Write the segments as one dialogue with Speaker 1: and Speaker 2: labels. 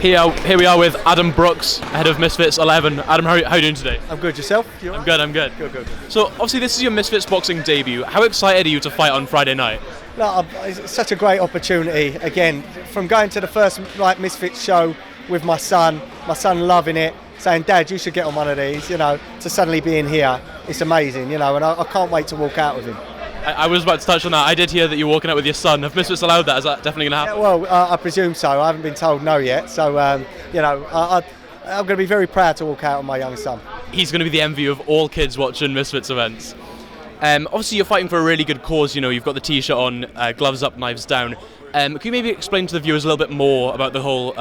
Speaker 1: Here we are with Adam Brooks, head of Misfits 11. Adam, how are you doing today?
Speaker 2: I'm good. Yourself?
Speaker 1: I'm good.
Speaker 2: Good.
Speaker 1: So, obviously, this is your Misfits boxing debut. How excited are you to fight on Friday night?
Speaker 2: No, it's such a great opportunity. Again, from going to the first Misfits show with my son loving it, saying, "Dad, you should get on one of these," to suddenly be in here, it's amazing, and I can't wait to walk out with him.
Speaker 1: I was about to touch on that. I did hear that you're walking out with your son. Have Misfits allowed that? Is that definitely going to happen?
Speaker 2: Yeah, well, I presume so. I haven't been told no yet. So, I'm going to be very proud to walk out with my young son.
Speaker 1: He's going to be the envy of all kids watching Misfits events. Obviously, you're fighting for a really good cause. You've got the T-shirt on, gloves up, knives down. Can you maybe explain to the viewers a little bit more about the whole...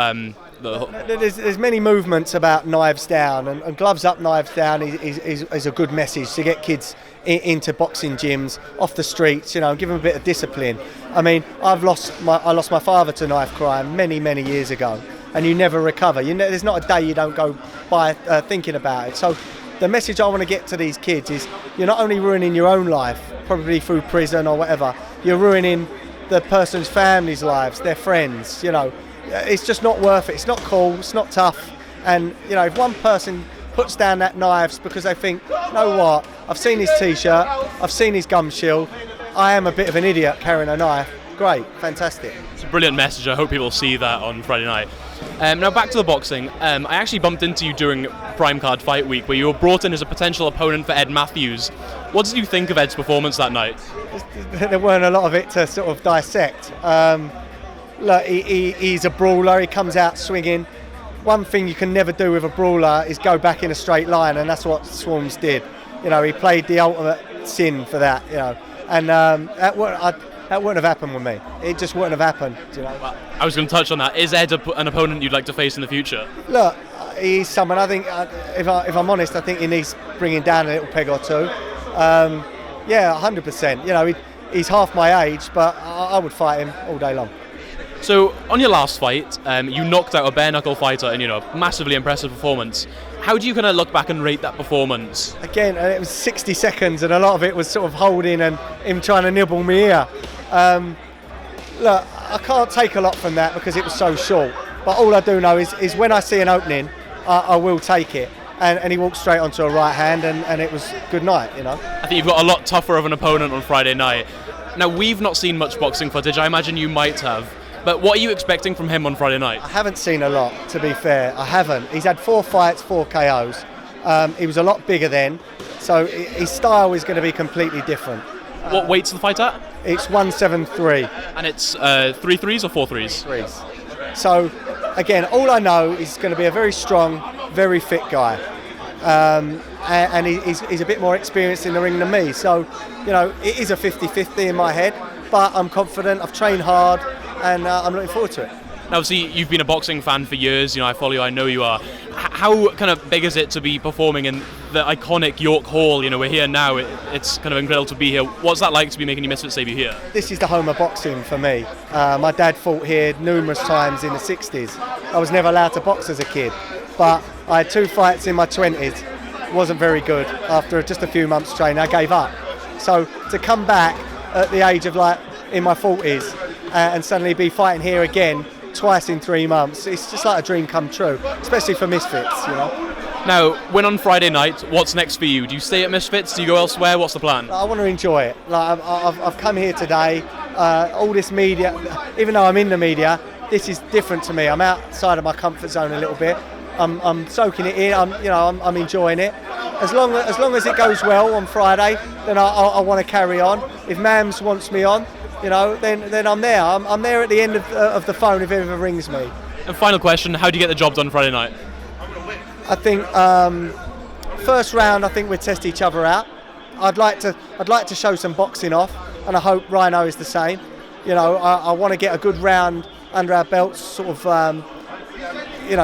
Speaker 2: There's many movements about knives down, and gloves up, knives down is a good message to get kids into boxing gyms, off the streets, give them a bit of discipline. I mean, I lost my father to knife crime many years ago, and you never recover. There's not a day you don't go by thinking about it. So the message I want to get to these kids is you're not only ruining your own life, probably through prison or whatever, you're ruining the person's family's lives, their friends, It's just not worth it. It's not cool. It's not tough. And if one person puts down that knives because they think, you know what? I've seen his T-shirt. I've seen his gum shield. I am a bit of an idiot carrying a knife. Great, fantastic.
Speaker 1: It's a brilliant message. I hope people see that on Friday night. Now back to the boxing. I actually bumped into you during Prime Card Fight Week, where you were brought in as a potential opponent for Ed Matthews. What did you think of Ed's performance that night?
Speaker 2: There weren't a lot of it to sort of dissect. Look, he's a brawler. He comes out swinging. One thing you can never do with a brawler is go back in a straight line, and that's what Swarms did. He played the ultimate sin for that. And that wouldn't have happened with me. It just wouldn't have happened.
Speaker 1: Well, I was going to touch on that. Is Ed an opponent you'd like to face in the future?
Speaker 2: Look, he's someone. I think, if I'm honest, I think he needs bringing down a little peg or two. Yeah, 100%. He's half my age, but I would fight him all day long.
Speaker 1: So, on your last fight, you knocked out a bare-knuckle fighter in, massively impressive performance. How do you kind of look back and rate that performance?
Speaker 2: Again, it was 60 seconds, and a lot of it was sort of holding and him trying to nibble me ear. Look, I can't take a lot from that because it was so short. But all I do know is when I see an opening, I will take it. And he walked straight onto a right hand, and it was good night,
Speaker 1: I think you've got a lot tougher of an opponent on Friday night. Now, we've not seen much boxing footage. I imagine you might have. But what are you expecting from him on Friday night?
Speaker 2: I haven't seen a lot, to be fair. I haven't. He's had 4 fights, 4 KOs. He was a lot bigger then, so his style is going to be completely different.
Speaker 1: What weight's the fight at?
Speaker 2: It's 173.
Speaker 1: And it's 3 threes or 4 threes?
Speaker 2: Threes. So, again, all I know is he's going to be a very strong, very fit guy. And he's a bit more experienced in the ring than me. So, it is a 50-50 in my head, but I'm confident. I've trained hard. And I'm looking forward to it.
Speaker 1: Now, obviously, you've been a boxing fan for years. I follow you. I know you are. How kind of big is it to be performing in the iconic York Hall? We're here now. It's kind of incredible to be here. What's that like to be making your Misfits debut here?
Speaker 2: This is the home of boxing for me. My dad fought here numerous times in the 60s. I was never allowed to box as a kid, but I had 2 fights in my 20s. Wasn't very good. After just a few months training, I gave up. So to come back at the age of in my 40s, and suddenly be fighting here again twice in 3 months, it's just like a dream come true, especially for Misfits,
Speaker 1: Now, when on Friday night, what's next for you? Do you stay at Misfits? Do you go elsewhere? What's the plan?
Speaker 2: I want to enjoy it. I've come here today, all this media, even though I'm in the media, this is different to me. I'm outside of my comfort zone a little bit. I'm soaking it in, I'm enjoying it. As long as it goes well on Friday, then I want to carry on. If Mams wants me on, then I'm there. I'm there at the end of the phone if it ever rings me.
Speaker 1: And final question, how do you get the job done Friday night?
Speaker 2: I think first round, I think we'll test each other out. I'd like to show some boxing off, and I hope Rhino is the same. I want to get a good round under our belts, sort of,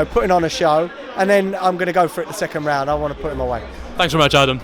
Speaker 2: putting on a show, and then I'm going to go for it the second round. I want to put him away.
Speaker 1: Thanks very much, Adam.